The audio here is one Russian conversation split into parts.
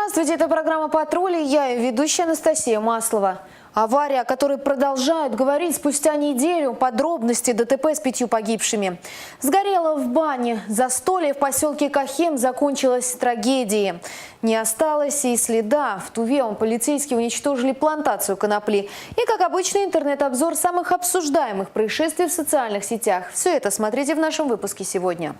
Здравствуйте, это программа «Патруль», и я ее ведущая Анастасия Маслова. Авария, о которой продолжают говорить спустя неделю, подробности ДТП с 5 погибшими. Сгорело в бане. Застолье в поселке Кахем закончилось трагедией. Не осталось и следа. В Туве полицейские уничтожили плантацию конопли. И, как обычно, интернет-обзор самых обсуждаемых происшествий в социальных сетях. Все это смотрите в нашем выпуске сегодня.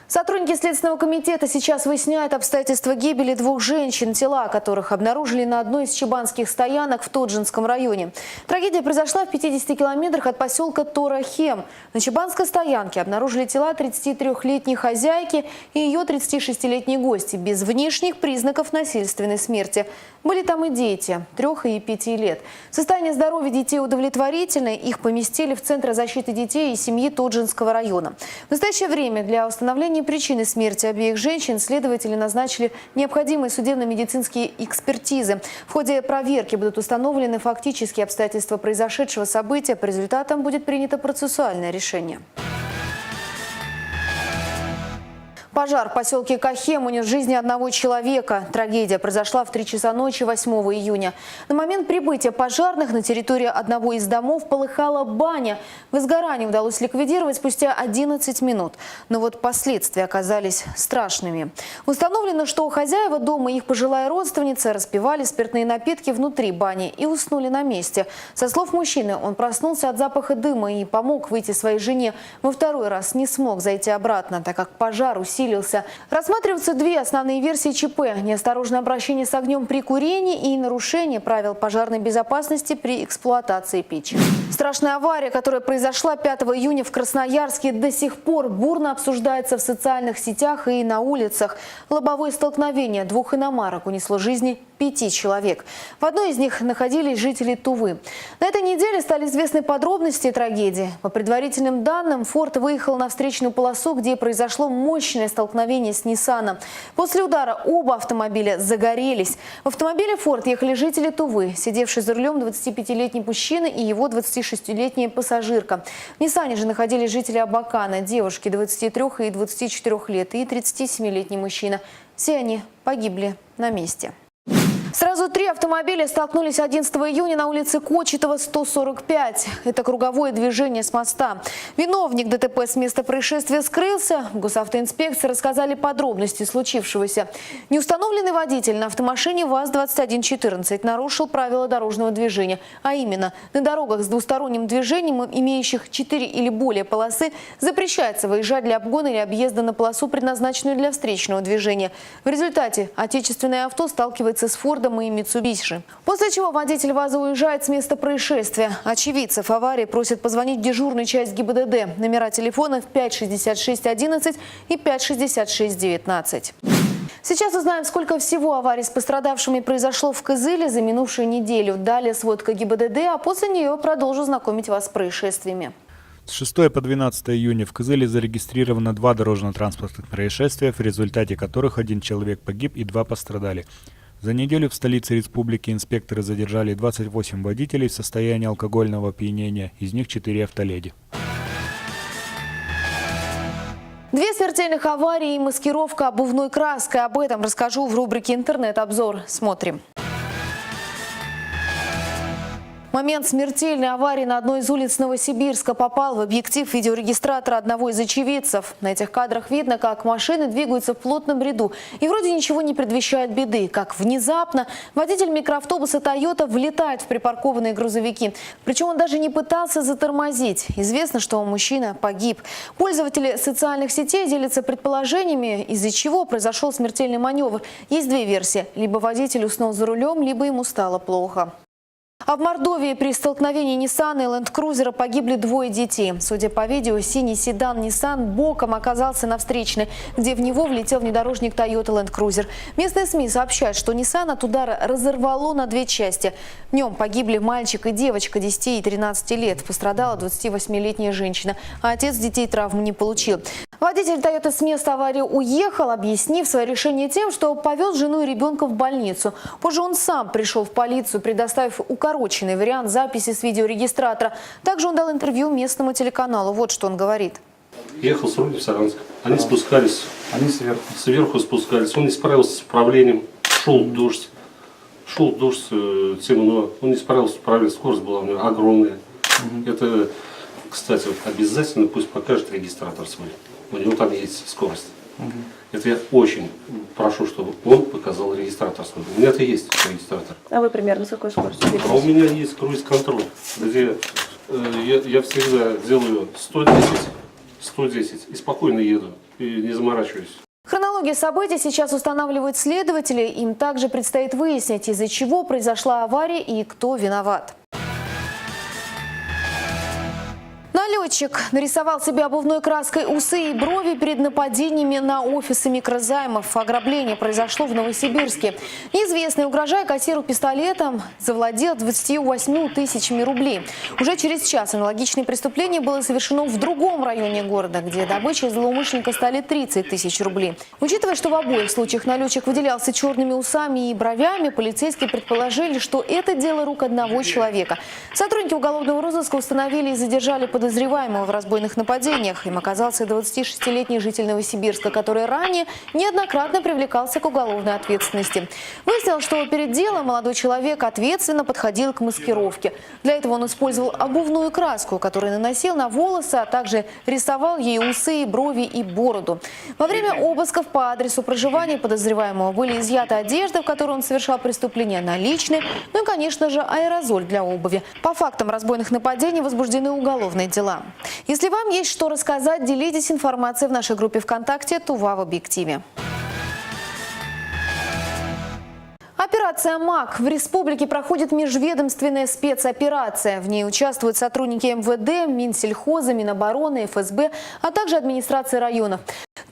Сотрудники Следственного комитета сейчас выясняют обстоятельства гибели двух женщин, тела которых обнаружили на одной из чебанских стоянок в Тоджинском районе. Трагедия произошла в 50 километрах от поселка Торахем. На чебанской стоянке обнаружили тела 33-летней хозяйки и ее 36-летней гости без внешних признаков насильственной смерти. Были там и дети 3 и 5 лет. Состояние здоровья детей удовлетворительное. Их поместили в Центр защиты детей и семьи Тоджинского района. В настоящее время для установления причины смерти обеих женщин следователи назначили необходимые судебно-медицинские экспертизы. В ходе проверки будут установлены фактические обстоятельства произошедшего события. По результатам будет принято процессуальное решение. Пожар в поселке Кахем унес жизни одного человека. Трагедия произошла в 3 часа ночи 8 июня. На момент прибытия пожарных на территории одного из домов полыхала баня. Возгорание удалось ликвидировать спустя 11 минут. Но вот последствия оказались страшными. Установлено, что хозяева дома и их пожилая родственница распивали спиртные напитки внутри бани и уснули на месте. Со слов мужчины, он проснулся от запаха дыма и помог выйти своей жене. Во второй раз не смог зайти обратно, так как пожар усилился. Рассматриваются две основные версии ЧП – неосторожное обращение с огнем при курении и нарушение правил пожарной безопасности при эксплуатации печи. Страшная авария, которая произошла 5 июня в Красноярске, до сих пор бурно обсуждается в социальных сетях и на улицах. Лобовое столкновение двух иномарок унесло жизни 5 человек. В одной из них находились жители Тувы. На этой неделе стали известны подробности трагедии. По предварительным данным, Форд выехал на встречную полосу, где произошло мощное столкновение с Ниссаном. После удара оба автомобиля загорелись. В автомобиле Форд ехали жители Тувы, сидевший за рулем 25-летний мужчина и его 26-летняя пассажирка. В Ниссане же находились жители Абакана, девушки 23 и 24 лет и 37-летний мужчина. Все они погибли на месте. Сразу 3 автомобиля столкнулись 11 июня на улице Кочетова, 145. Это круговое движение с моста. Виновник ДТП с места происшествия скрылся. В госавтоинспекции рассказали подробности случившегося. Неустановленный водитель на автомашине ВАЗ-2114 нарушил правила дорожного движения. А именно, на дорогах с двусторонним движением, имеющих 4 или более полосы, запрещается выезжать для обгона или объезда на полосу, предназначенную для встречного движения. В результате отечественное авто сталкивается с Фордом и Митсубиши. После чего водитель ВАЗа уезжает с места происшествия. Очевидцев аварии просят позвонить в дежурную часть ГИБДД. Номера телефонов 56611 и 56619. Сейчас узнаем, сколько всего аварий с пострадавшими произошло в Кызыле за минувшую неделю. Далее сводка ГИБДД, а после нее продолжу знакомить вас с происшествиями. С 6 по 12 июня в Кызыле зарегистрировано 2 дорожно-транспортных происшествия, в результате которых 1 человек погиб и 2 пострадали. За неделю в столице республики инспекторы задержали 28 водителей в состоянии алкогольного опьянения, из них 4 автоледи. 2 смертельных аварии и маскировка обувной краской. Об этом расскажу в рубрике «Интернет-обзор». Смотрим. Момент смертельной аварии на одной из улиц Новосибирска попал в объектив видеорегистратора одного из очевидцев. На этих кадрах видно, как машины двигаются в плотном ряду. И вроде ничего не предвещает беды. Как внезапно водитель микроавтобуса «Тойота» влетает в припаркованные грузовики. Причем он даже не пытался затормозить. Известно, что мужчина погиб. Пользователи социальных сетей делятся предположениями, из-за чего произошел смертельный маневр. Есть 2 версии. Либо водитель уснул за рулем, либо ему стало плохо. А в Мордовии при столкновении Ниссана и ленд-крузера погибли 2 детей. Судя по видео, синий седан Ниссан боком оказался на встречной, где в него влетел внедорожник Toyota Land Cruiser. Местные СМИ сообщают, что Ниссан от удара разорвало на 2 части. В нем погибли мальчик и девочка 10 и 13 лет. Пострадала 28-летняя женщина, а отец детей травм не получил. Водитель Toyota с места аварии уехал, объяснив свое решение тем, что повез жену и ребенка в больницу. Позже он сам пришел в полицию, предоставив укороченный вариант записи с видеорегистратора. Также он дал интервью местному телеканалу. Вот что он говорит. ехал с Руди в Саранск. Они спускались. Они сверху. Сверху спускались. Он не справился с управлением. Шел дождь. Темно. Он не справился с управлением. Скорость была у него огромная. Это, кстати, обязательно пусть покажет регистратор свой. У него там есть скорость. Это я очень прошу, чтобы он показал регистратор свой. У меня-то есть регистратор. А вы примерно с какой скоростью двигаетесь? А у меня есть круиз-контроль, где я всегда делаю 110 и спокойно еду, и не заморачиваюсь. Хронологию событий сейчас устанавливают следователи. Им также предстоит выяснить, из-за чего произошла авария и кто виноват. Налетчик нарисовал себе обувной краской усы и брови перед нападениями на офисы микрозаймов. Ограбление произошло в Новосибирске. Неизвестный, угрожая кассиру пистолетом, завладел 28 тысячами рублей. Уже через час аналогичное преступление было совершено в другом районе города, где добычей злоумышленника стали 30 тысяч рублей. Учитывая, что в обоих случаях налетчик выделялся черными усами и бровями, полицейские предположили, что это дело рук одного человека. Сотрудники уголовного розыска установили и задержали подозреваемого в разбойных нападениях. Им оказался 26-летний житель Новосибирска, который ранее неоднократно привлекался к уголовной ответственности. Выяснилось, что перед делом молодой человек ответственно подходил к маскировке. Для этого он использовал обувную краску, которую наносил на волосы, а также рисовал ей усы, брови и бороду. Во время обысков по адресу проживания подозреваемого были изъяты одежда, в которой он совершал преступления, наличные, ну и, конечно же, аэрозоль для обуви. По фактам разбойных нападений возбуждены уголовные дела. Если вам есть что рассказать, делитесь информацией в нашей группе ВКонтакте «Тува в объективе». Операция «МАК». В республике проходит межведомственная спецоперация. В ней участвуют сотрудники МВД, Минсельхоза, Минобороны, ФСБ, а также администрации районов.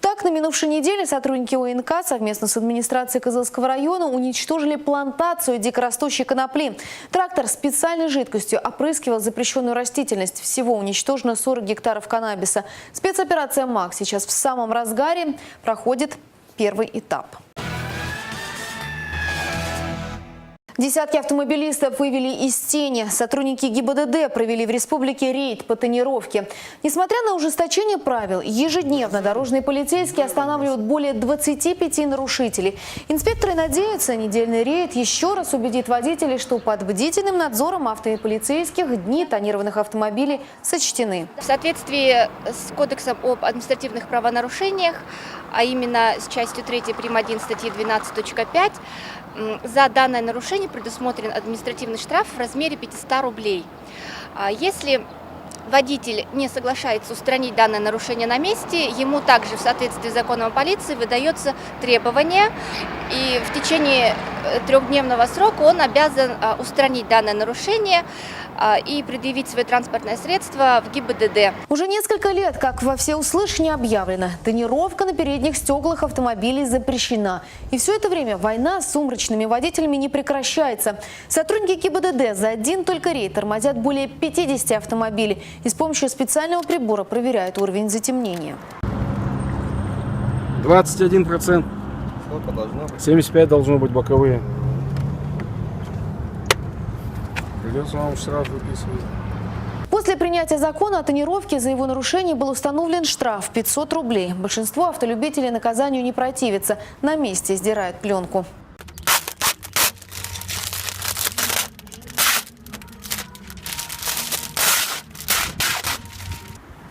Так, на минувшей неделе сотрудники ОНК совместно с администрацией Кызылского района уничтожили плантацию дикорастущей конопли. Трактор специальной жидкостью опрыскивал запрещенную растительность. Всего уничтожено 40 гектаров каннабиса. Спецоперация «МАК» сейчас в самом разгаре, проходит первый этап. Десятки автомобилистов вывели из тени. Сотрудники ГИБДД провели в республике рейд по тонировке. Несмотря на ужесточение правил, ежедневно дорожные полицейские останавливают более 25 нарушителей. Инспекторы надеются, недельный рейд еще раз убедит водителей, что под бдительным надзором автополицейских дни тонированных автомобилей сочтены. В соответствии с Кодексом об административных правонарушениях, а именно с частью 3 прим. 1 статьи 12.5, за данное нарушение предусмотрен административный штраф в размере 500 рублей. Если водитель не соглашается устранить данное нарушение на месте, ему также в соответствии с законом о полиции выдается требование, и в течение 3-дневного срока он обязан устранить данное нарушение и предъявить свое транспортное средство в ГИБДД. Уже несколько лет, как во всеуслышание объявлено, тонировка на передних стеклах автомобилей запрещена. И все это время война с сумрачными водителями не прекращается. Сотрудники ГИБДД за один только рейд тормозят более 50 автомобилей и с помощью специального прибора проверяют уровень затемнения. 21%. 75 должно быть боковые. Придется вам штраф выписывать. После принятия закона о тонировке за его нарушение был установлен штраф 500 рублей. Большинство автолюбителей наказанию не противится. На месте сдирают пленку.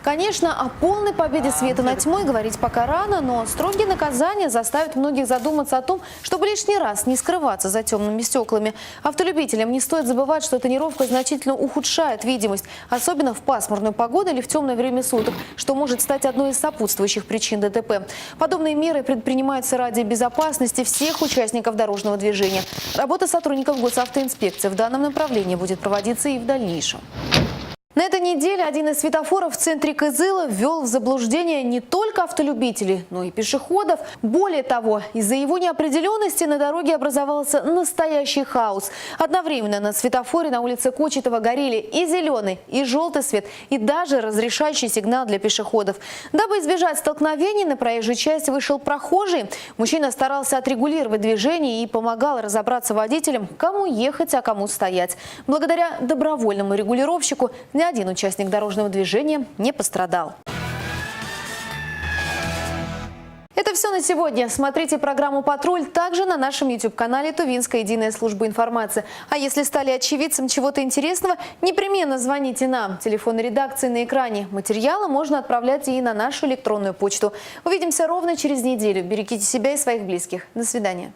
Конечно, о полной победе света над тьмой говорить пока рано, но строгие наказания заставят многих задуматься о том, чтобы лишний раз не скрываться за темными стеклами. Автолюбителям не стоит забывать, что тонировка значительно ухудшает видимость, особенно в пасмурную погоду или в темное время суток, что может стать одной из сопутствующих причин ДТП. Подобные меры предпринимаются ради безопасности всех участников дорожного движения. Работа сотрудников госавтоинспекции в данном направлении будет проводиться и в дальнейшем. На этой неделе один из светофоров в центре Кызыла ввел в заблуждение не только автолюбителей, но и пешеходов. Более того, из-за его неопределенности на дороге образовался настоящий хаос. Одновременно на светофоре на улице Кочетова горели и зеленый, и желтый свет, и даже разрешающий сигнал для пешеходов. Дабы избежать столкновений, на проезжую часть вышел прохожий. Мужчина старался отрегулировать движение и помогал разобраться водителям, кому ехать, а кому стоять. Благодаря добровольному регулировщику ни один участник дорожного движения не пострадал. Это все на сегодня. Смотрите программу «Патруль» также на нашем YouTube-канале «Тувинская единая служба информации». А если стали очевидцем чего-то интересного, непременно звоните нам. Телефон редакции на экране. Материалы можно отправлять и на нашу электронную почту. Увидимся ровно через неделю. Берегите себя и своих близких. До свидания.